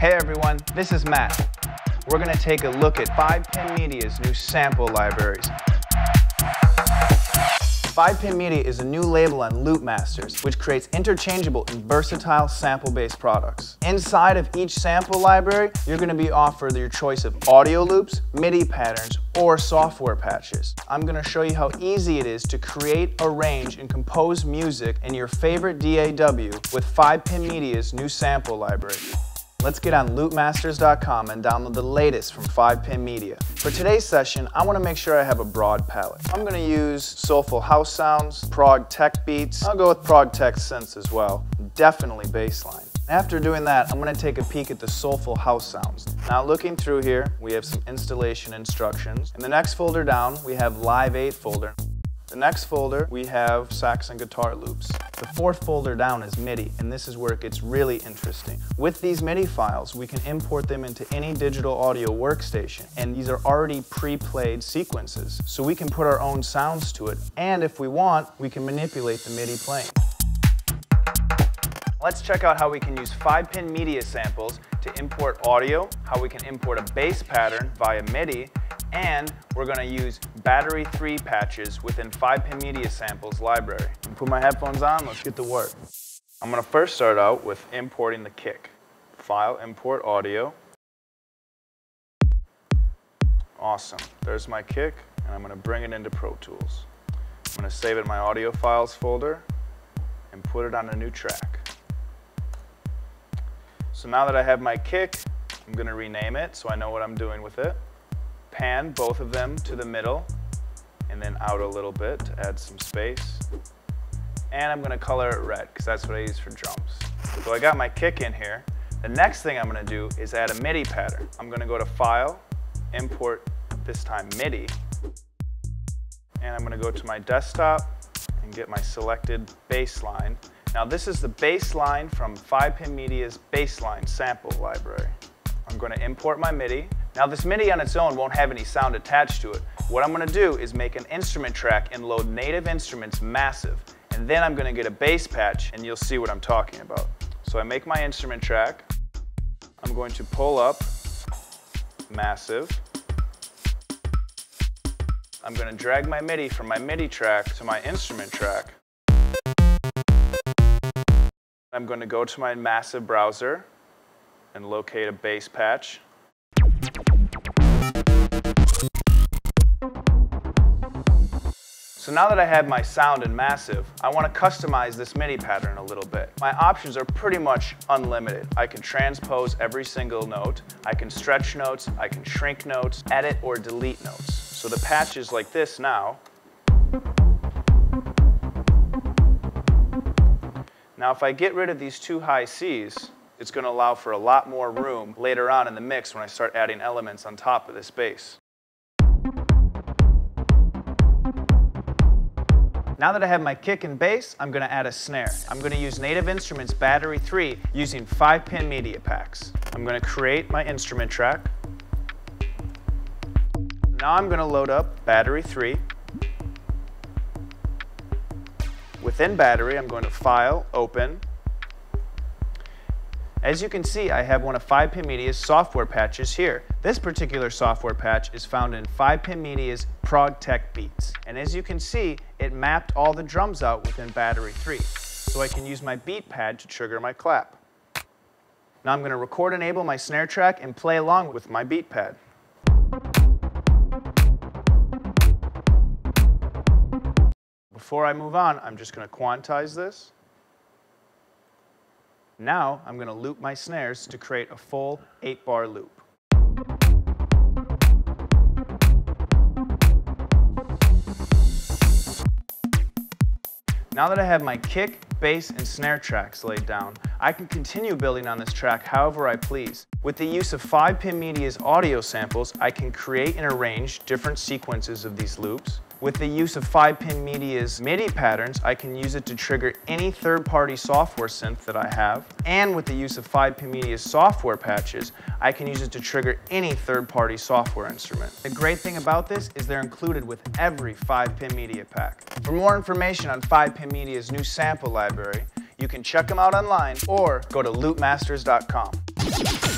Hey everyone, this is Matt. We're going to take a look at 5Pin Media's new sample libraries. 5Pin Media is a new label on Loopmasters, which creates interchangeable and versatile sample-based products. Inside of each sample library, you're going to be offered your choice of audio loops, MIDI patterns, or software patches. I'm going to show you how easy it is to create, arrange, and compose music in your favorite DAW with 5Pin Media's new sample library. Let's get on loopmasters.com and download the latest from 5Pin Media. For today's session, I want to make sure I have a broad palette. I'm going to use soulful house sounds, prog tech beats. I'll go with prog tech synths as well. Definitely bassline. After doing that, I'm going to take a peek at the soulful house sounds. Now looking through here, we have some installation instructions. In the next folder down, we have Live 8 folder. The next folder, we have sax and guitar loops. The fourth folder down is MIDI, and this is where it gets really interesting. With these MIDI files, we can import them into any digital audio workstation, and these are already pre-played sequences, so we can put our own sounds to it, and if we want, we can manipulate the MIDI playing. Let's check out how we can use 5Pin Media samples to import audio, how we can import a bass pattern via MIDI, and we're going to use battery 3 patches within 5Pin Media Samples library. Put my headphones on, let's get to work. I'm going to first start out with importing the kick. File, import audio. Awesome, there's my kick, and I'm going to bring it into Pro Tools. I'm going to save it in my audio files folder and put it on a new track. So now that I have my kick, I'm going to rename it so I know what I'm doing with it. Pan both of them to the middle and then out a little bit to add some space. And I'm going to color it red because that's what I use for drums. So I got my kick in here. The next thing I'm going to do is add a MIDI pattern. I'm going to go to File, Import, this time MIDI. And I'm going to go to my desktop and get my selected bass line. Now this is the bass line from 5Pin Media's bassline sample library. I'm going to import my MIDI. Now this MIDI on its own won't have any sound attached to it. What I'm going to do is make an instrument track and load Native Instruments Massive. And then I'm going to get a bass patch and you'll see what I'm talking about. So I make my instrument track. I'm going to pull up Massive. I'm going to drag my MIDI from my MIDI track to my instrument track. I'm going to go to my Massive browser and locate a bass patch. So now that I have my sound in Massive, I want to customize this MIDI pattern a little bit. My options are pretty much unlimited. I can transpose every single note, I can stretch notes, I can shrink notes, edit or delete notes. So the patch is like this now. Now if I get rid of these two high Cs, it's going to allow for a lot more room later on in the mix when I start adding elements on top of this bass. Now that I have my kick and bass, I'm going to add a snare. I'm going to use Native Instruments Battery 3 using 5Pin Media packs. I'm going to create my instrument track. Now I'm going to load up Battery 3. Within Battery, I'm going to File, Open. As you can see, I have one of 5Pin Media's software patches here. This particular software patch is found in 5Pin Media's Prog Tech Beats. And as you can see, it mapped all the drums out within Battery 3. So I can use my beat pad to trigger my clap. Now I'm going to record enable my snare track and play along with my beat pad. Before I move on, I'm just going to quantize this. Now I'm going to loop my snares to create a full 8-bar loop. Now that I have my kick, bass, and snare tracks laid down, I can continue building on this track however I please. With the use of 5Pin Media's audio samples, I can create and arrange different sequences of these loops. With the use of 5Pin Media's MIDI patterns, I can use it to trigger any third-party software synth that I have. And with the use of 5Pin Media's software patches, I can use it to trigger any third-party software instrument. The great thing about this is they're included with every 5Pin Media pack. For more information on 5Pin Media's new sample library, you can check them out online or go to loopmasters.com.